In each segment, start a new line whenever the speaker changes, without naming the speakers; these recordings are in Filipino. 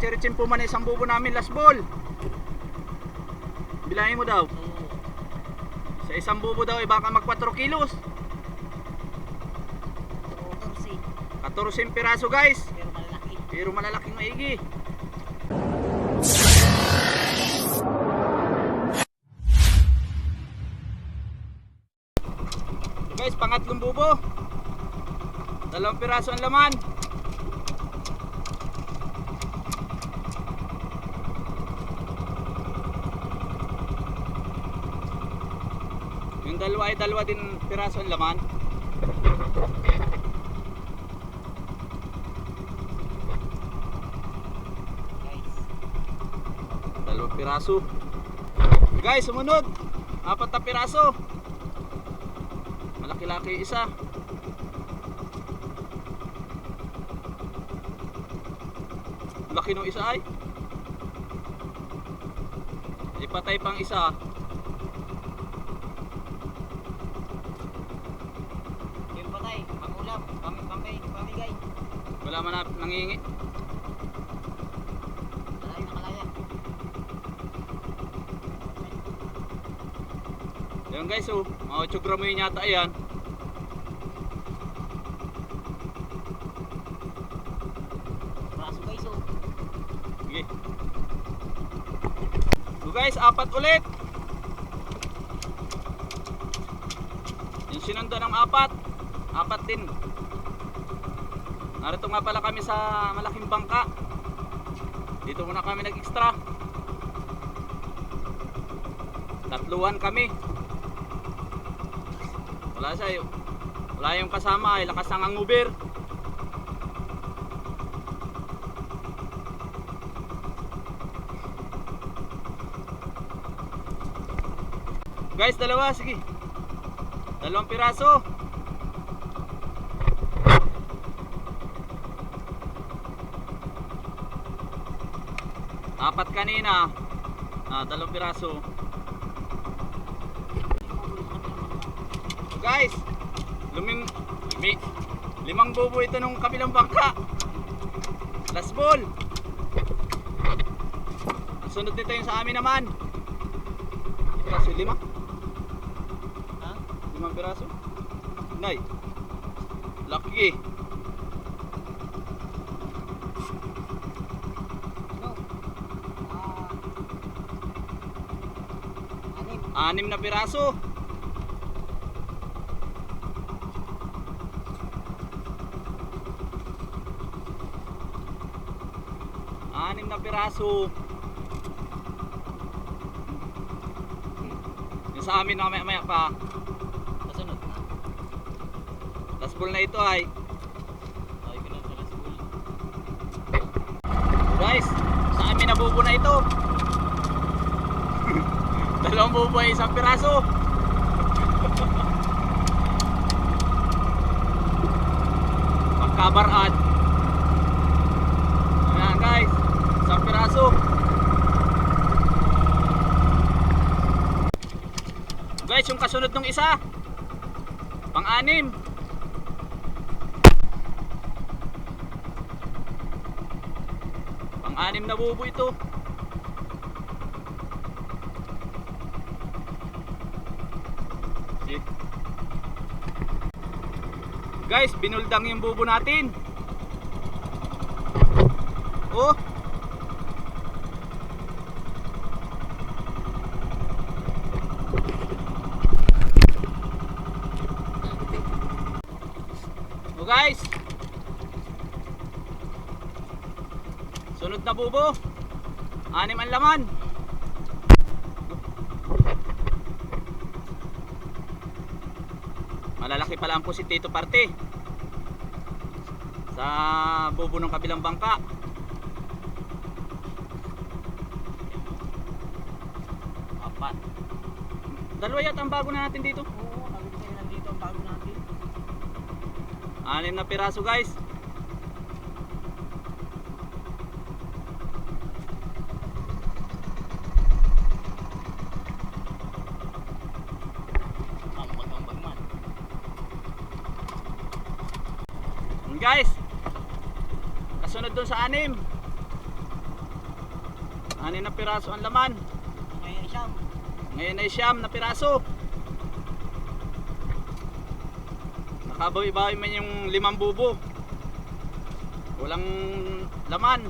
Richin po man isang bubo namin last ball. Bilangin mo daw. Sa isang bubo daw ay baka mag 4 kilos. 14 piraso guys. Pero malalaking maigi. Guys, pangatlong bubo. 2 piraso ang laman. Yung dalawa ay 2 din piraso ang laman. Guys, 2 piraso. Guys, sumunod. 4 na piraso. Malaki-laki isa. Laki nung isa ay. Ipatay pang isa.
Yung patay, pangulam, pamigay.
Wala man na nangingi.
Malay nakalaya.
Yan guys, oh, mga 8 gramo yun yata yan.
Braso guys, oh.
Sige. So guys, 4 ulit. Yung sinundan ng 4 din. Narito nga pala kami sa malaking bangka. Dito muna kami nag-extra. 3 kami. Wala yung kasama ay lakas ng hangover. Guys, 2, sige. 2 piraso. Apat kanina. 2 piraso. Guys, 5 bubo ito nung kabilang bangka. Last ball. Ang sunod nito yung sa amin naman. Piraso 5?
Ha?
5 piraso? Nay. Laki.
Ano?
6 na piraso. Anim na piraso. Yung sa amin mamaya pa.
Kasunod na.
Last ball na ito ay.
Ay, pinag sa last ball.
Guys, sa amin na bubo na ito. 2 bubo ay 1 piraso. Pagkabaraan. Ayan guys, 1 piraso. Guys, yung kasunod ng isa, pang-6. Pang-6 na bubo ito. Guys, binuldang yung bubo natin. Oh. Oh guys. Sunod na bubo. 6 ang laman. Malalaki pala ang positito parte sa bubo ng kabilang bangka. 4. 2 yata ang bago na natin dito.
Oo, sabi ko sa'yo nandito ang bago natin.
6 na piraso guys.
Ambag man.
Guys, kasunod dun sa 6. Anin na piraso ang laman.
Ngayon siyam.
Ngayon ay siyam na piraso. Nakabawi-bawi man yung 5 bubo. Walang laman.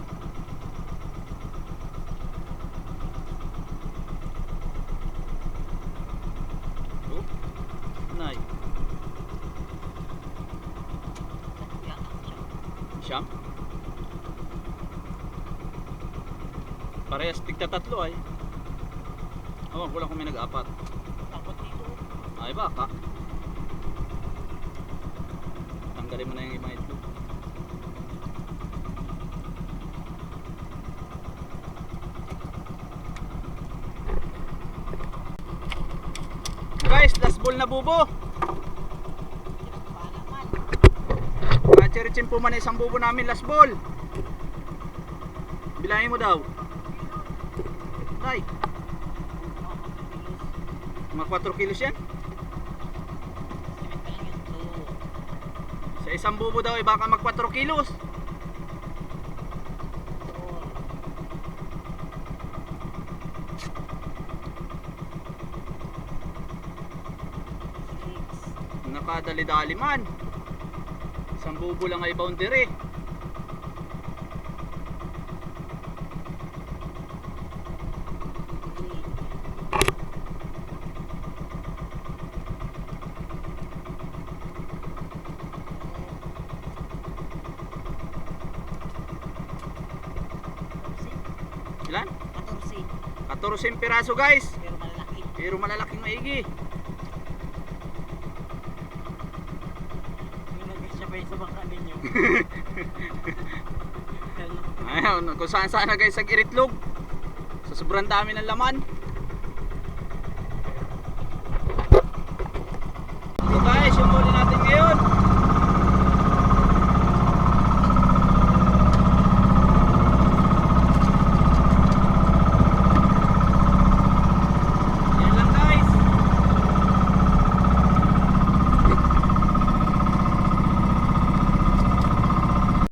Oh, nay. Siyam. Parehas tigta 3 ay. Awan ko lang kung may nag-apat.
Takot dito.
Ay baka. Tanggalin mo na yung ibang itlog. Guys, last ball na bubo. Kachiritsin po man isang bubo namin last ball. Bilangin mo daw. Tay. Mga 4 kilos yan. Sa isang bubo daw ay baka mag 4 kilos. Nakadali-dali man. Isang bubo lang ay boundary. Ilan? 14 piraso guys.
Pero malalaki.
Pero malalaking maigi.
Sabay sa bangka ninyo.
Ayun, kung saan saan na guys ang iritlog. Sa sobrang dami ng laman.